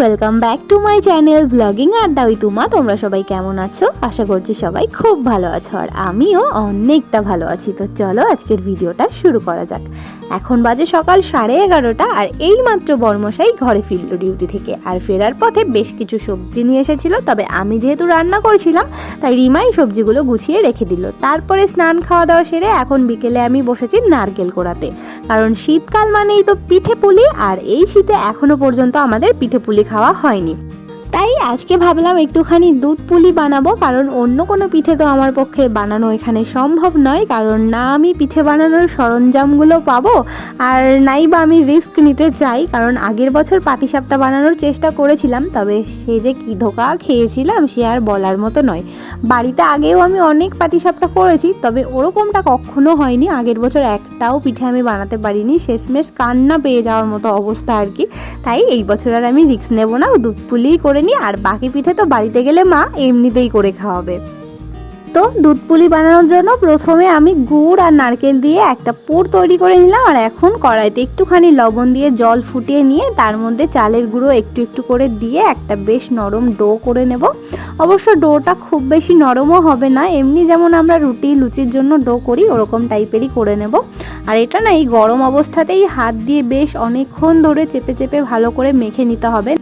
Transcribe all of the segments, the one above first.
Welcome back to my channel blogging আড্ডা with Uma. তোমরা সবাই কেমন আছো? আশা করছি সবাই খুব ভালো আছো, আর আমিও অনেকটা ভালো আছি। তো চলো আজকের ভিডিওটা শুরু করা যাক। এখন বাজে সকাল 11:30, আর এই মাত্র বর্মশাই ঘরে ফিরল ডিউটি থেকে। আর ফেরার পথে বেশ কিছু সবজি নিয়ে এসেছিল, তবে আমি যেহেতু রান্না করছিলাম তাই রিমাই সবজিগুলো গুছিয়ে রেখে দিল। তারপরে স্নান খাওয়া দাওয়া সেরে এখন বিকেলে আমি বসেছি নারকেল কোড়াতে, কারণ শীতকাল মানেই তো পিঠে পুলি, আর এই শীতে এখনো পর্যন্ত আমাদের পিঠে পুলি খাওয়া হয়নি। তাই আজকে ভাবলাম একটুখানি দুধ পুলি বানাবো, কারণ অন্য কোনো পিঠে তো আমার পক্ষে বানানো এখানে সম্ভব নয়, কারণ না আমি পিঠে বানানোর সরঞ্জামগুলো পাবো, আর নাই বা আমি রিস্ক নিতে চাই। কারণ আগের বছর পাটিসাপটা বানানোর চেষ্টা করেছিলাম, তবে সে যে কী ধোঁকা খেয়েছিলাম সে আর বলার মতো নয়। বাড়িতে আগেও আমি অনেক পাটিসাপটা করেছি, তবে ওরকমটা কখনো হয়নি। আগের বছর একটাও পিঠে আমি বানাতে পারিনি, শেষমেশ কান্না পেয়ে যাওয়ার মতো অবস্থা আর কি। তাই এই বছর আর আমি রিস্ক নেব না, দুধ পুলিই করে নিই, আর বাকি পিঠে তো বাড়িতে গেলে মা এমনিতেই করে খাওয়াবে। তো দুধ পুলি বানানোর জন্য প্রথমে আমি গুড় আর নারকেল দিয়ে একটা পুর তৈরি করে নিলাম, আর এখন কড়াইতে একটুখানি লবণ দিয়ে জল ফুটিয়ে নিয়ে তার মধ্যে চালের গুঁড়ো একটু একটু করে দিয়ে একটা বেশ নরম ডো করে নেব। অবশ্য ডোটা খুব বেশি নরমও হবে না, এমনি যেমন আমরা রুটি লুচির জন্য ডো করি ওরকম টাইপেরই করে নেব। আর এটা না এই গরম অবস্থাতেই হাত দিয়ে বেশ অনেকক্ষণ ধরে চেপে চেপে ভালো করে মেখে নিতে হবে,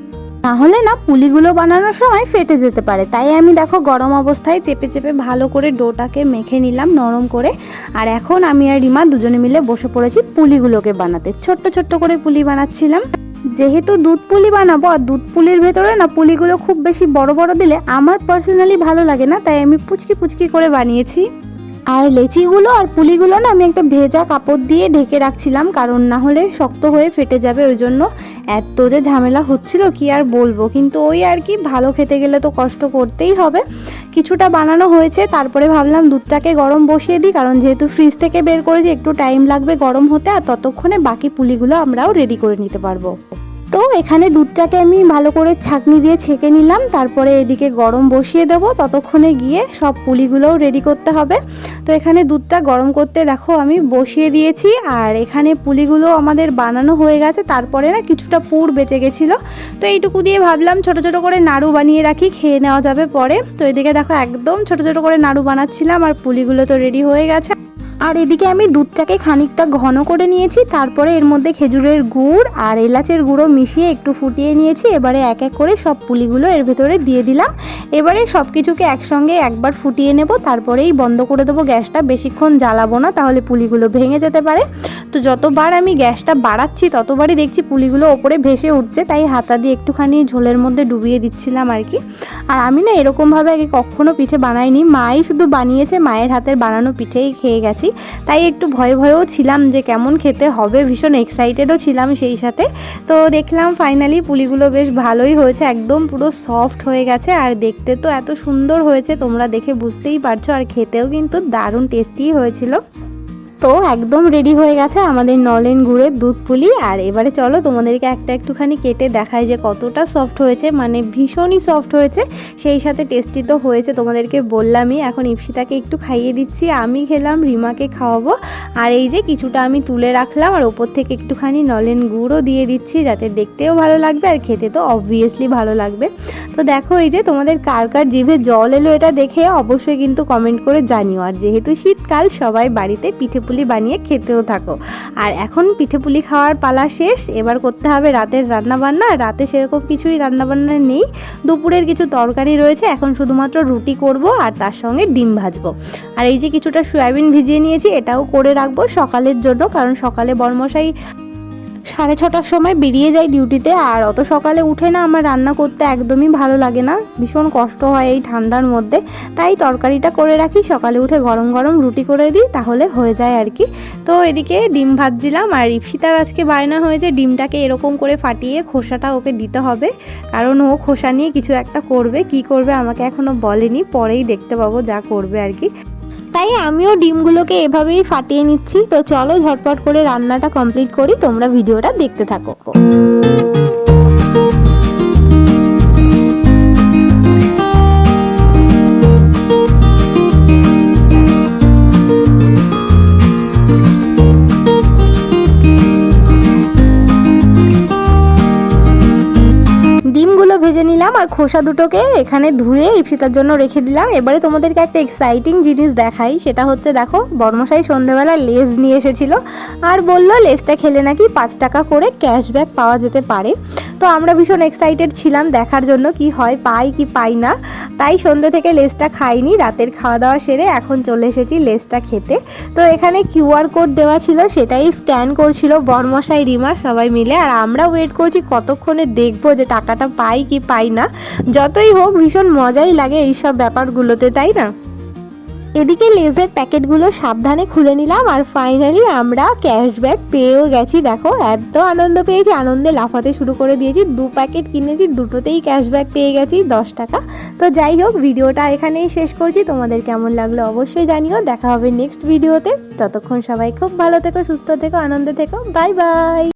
তাহলে না পুলিগুলো বানানোর সময় ফেটে যেতে পারে। তাই আমি দেখো গরম অবস্থায় চেপে চেপে ভালো করে ডোটাকে মেখে নিলাম নরম করে। আর এখন আমি আর রিমা দুজনে মিলে বসে পড়েছি পুলিগুলোকে বানাতে। ছোট্ট ছোট্ট করে পুলি বানাচ্ছিলাম, যেহেতু দুধ পুলি বানাবো, আর দুধ পুলির ভেতরে না পুলিগুলো খুব বেশি বড় বড় দিলে আমার পার্সোনালি ভালো লাগে না, তাই আমি পুচকি পুচকি করে বানিয়েছি। আর লেচিগুলো আর পুলিগুলো না আমি একটা ভেজা কাপড় দিয়ে ঢেকে রাখছিলাম, কারণ না হলে শক্ত হয়ে ফেটে যাবে। ওই জন্য এত যে ঝামেলা হচ্ছিল কি আর বলবো, কিন্তু ওই আর কি, ভালো খেতে গেলে তো কষ্ট করতেই হবে। কিছুটা বানানো হয়েছে, তারপরে ভাবলাম দুধটাকে গরম বসিয়ে দিই, কারণ যেহেতু ফ্রিজ থেকে বের করেছি একটু টাইম লাগবে গরম হতে, আর ততক্ষণে বাকি পুলিগুলো আমরাও রেডি করে নিতে পারবো। তো এখানে দুধটাকে আমি ভালো করে ছাঁকনি দিয়ে ছেঁকে নিলাম, তারপরে এদিকে গরম বসিয়ে দেবো, ততক্ষণে গিয়ে সব পুলিগুলোও রেডি করতে হবে। তো এখানে দুধটা গরম করতে দেখো আমি বসিয়ে দিয়েছি, আর এখানে পুলিগুলো আমাদের বানানো হয়ে গেছে। তারপরে না কিছুটা পুর বেঁচে গেছিলো, তো এইটুকু দিয়ে ভাবলাম ছোট ছোট করে নাড়ু বানিয়ে রাখি, খেয়ে নেওয়া যাবে পরে। তো এদিকে দেখো একদম ছোট ছোট করে নাড়ু বানাচ্ছিলাম, আর পুলিগুলো তো রেডি হয়ে গেছে। আর এদিকে আমি দুধটাকে খানিকটা ঘন করে নিয়েছি, তারপরে এর মধ্যে খেজুরের গুড় আর এলাচের গুঁড়ো মিশিয়ে একটু ফুটিয়ে নিয়েছি। এবারে এক এক করে সব পুলিগুলো এর ভেতরে দিয়ে দিলাম। এবারে সব কিছুকে একসঙ্গে একবার ফুটিয়ে নেব, তারপরেই বন্ধ করে দেবো গ্যাসটা। বেশিক্ষণ জ্বালাবো না, তাহলে পুলিগুলো ভেঙে যেতে পারে। তো যতবার আমি গ্যাসটা বাড়াচ্ছি ততবারই দেখছি পুলিগুলো ওপরে ভেসে উঠছে, তাই হাতা দিয়ে একটুখানি ঝোলের মধ্যে ডুবিয়ে দিচ্ছিলাম আর কি। আর আমি না এরকমভাবে আগে কখনো পিঠে বানাইনি, মাই শুধু বানিয়েছে, মায়ের হাতের বানানো পিঠেই খেয়ে গেছি। তাই একটু ভয়ে ভয়েও ছিলাম যে কেমন খেতে হবে, ভীষণ এক্সাইটেডও ছিলাম সেই সাথে। তো দেখলাম ফাইনালি পুলিগুলো বেশ ভালোই হয়েছে, একদম পুরো সফট হয়ে গেছে, আর দেখতে তো এত সুন্দর হয়েছে তোমরা দেখে বুঝতেই পারছো, আর খেতেও কিন্তু দারুণ টেস্টি হয়েছিল। তো একদম রেডি হয়ে গেছে আমাদের নলেন গুড়ের দুধ পুলি। আর এবারে চলো তোমাদেরকে একটুখানি কেটে দেখাই যে কতটা সফট হয়েছে, মানে ভীষণই সফট হয়েছে, সেই সাথে টেস্টি তো হয়েছে, তোমাদেরকে বললামই। এখন ইপসিতাকে একটু খাইয়ে দিচ্ছি, আমি খেলাম, রিমাকে খাওয়াবো। আর এই যে কিছুটা আমি তুলে রাখলাম, আর ওপর থেকে একটুখানি নলেন গুড়ও দিয়ে দিচ্ছি, যাতে দেখতেও ভালো লাগবে আর খেতে তো অবভিয়াসলি ভালো লাগবে। তো দেখো এই যে তোমাদের কার কার জিভে জল এলো এটা দেখে অবশ্যই কিন্তু কমেন্ট করে জানিও। আর যেহেতু শীতকাল সবাই বাড়িতে পিঠে পুলি বানিয়ে খেতেও থাকো। আর এখন পিঠে পুলি খাওয়ার পালা শেষ, এবার করতে হবে রাতের রান্নাবান্না। রাতে সেরকম কিছুই রান্নাবান্না নেই, দুপুরের কিছু তরকারি রয়েছে, এখন শুধুমাত্র রুটি করব আর তার সঙ্গে ডিম ভাজবো। আর এই যে কিছুটা সয়াবিন ভিজিয়ে নিয়েছি, এটাও করে রাখবো সকালের জন্য, কারণ সকালে বর্মশাই 6:30টার সময় বেরিয়ে যায় ডিউটিতে, আর অত সকালে উঠে না আমার রান্না করতে একদমই ভালো লাগে না, ভীষণ কষ্ট হয় এই ঠান্ডার মধ্যে। তাই তরকারিটা করে রাখি, সকালে উঠে গরম গরম রুটি করে দিই, তাহলে হয়ে যায় আর কি। তো এদিকে ডিম ভাজছিলাম, আর ইপসিতার আজকে বায়না হয়েছে ডিমটাকে এরকম করে ফাটিয়ে খোসাটা ওকে দিতে হবে, কারণ ও খোসা নিয়ে কিছু একটা করবে। কি করবে আমাকে এখনও বলেনি, পরেই দেখতে পাবো যা করবে আর কি। তাই আমিও ডিমগুলোকে এভাবেই ফাটিয়ে নিচ্ছি। তো চলো ঝটপট করে রান্নাটা কমপ্লিট করি, তোমরা ভিডিওটা দেখতে থাকো। খোসা দুটোকে এখানে ধুয়ে ইপসিতার জন্য রেখে দিলাম। এবারে তোমাদেরকে একটা এক্সাইটিং জিনিস দেখাই, সেটা হচ্ছে দেখো বর্মশাই সন্ধ্যেবেলা লেজ নিয়ে এসেছিল আর বললো লেজটা খেলে নাকি 5 টাকা করে ক্যাশব্যাক পাওয়া যেতে পারে। তো আমরা ভীষণ এক্সাইটেড ছিলাম দেখার জন্য কি হয়, পাই কি পাই না। তাই সন্ধ্যে থেকে লেজটা খাইনি, রাতের খাওয়া দাওয়া সেরে এখন চলে এসেছি লেজটা খেতে। তো এখানে কিউআর কোড দেওয়া ছিল, সেটাই স্ক্যান করছিল বর্মশাই রিমা সবাই মিলে, আর আমরা ওয়েট করছি কতক্ষণে দেখবো যে টাকাটা পাই কি পাই না। যতই হোক ভীষণ মজাই লাগে এইসব ব্যাপারগুলোতে, তাই না? এদিকে লেজের প্যাকেটগুলো সাবধানে খুলে নিলাম আর ফাইনালি আমরা ক্যাশব্যাক পেয়েও গেছি। দেখো এত আনন্দ পেয়েছি, আনন্দে লাফাতে শুরু করে দিয়েছি। 2 প্যাকেট কিনেছি, দুটোতেই ক্যাশব্যাক পেয়ে গেছি 10 টাকা। তো যাই হোক, ভিডিওটা এখানেই শেষ করছি। তোমাদের কেমন লাগলো অবশ্যই জানিও। দেখা হবে নেক্সট ভিডিওতে। ততক্ষণ সবাই খুব ভালো থেকো, সুস্থ থেকো, আনন্দে থেকো। Bye bye.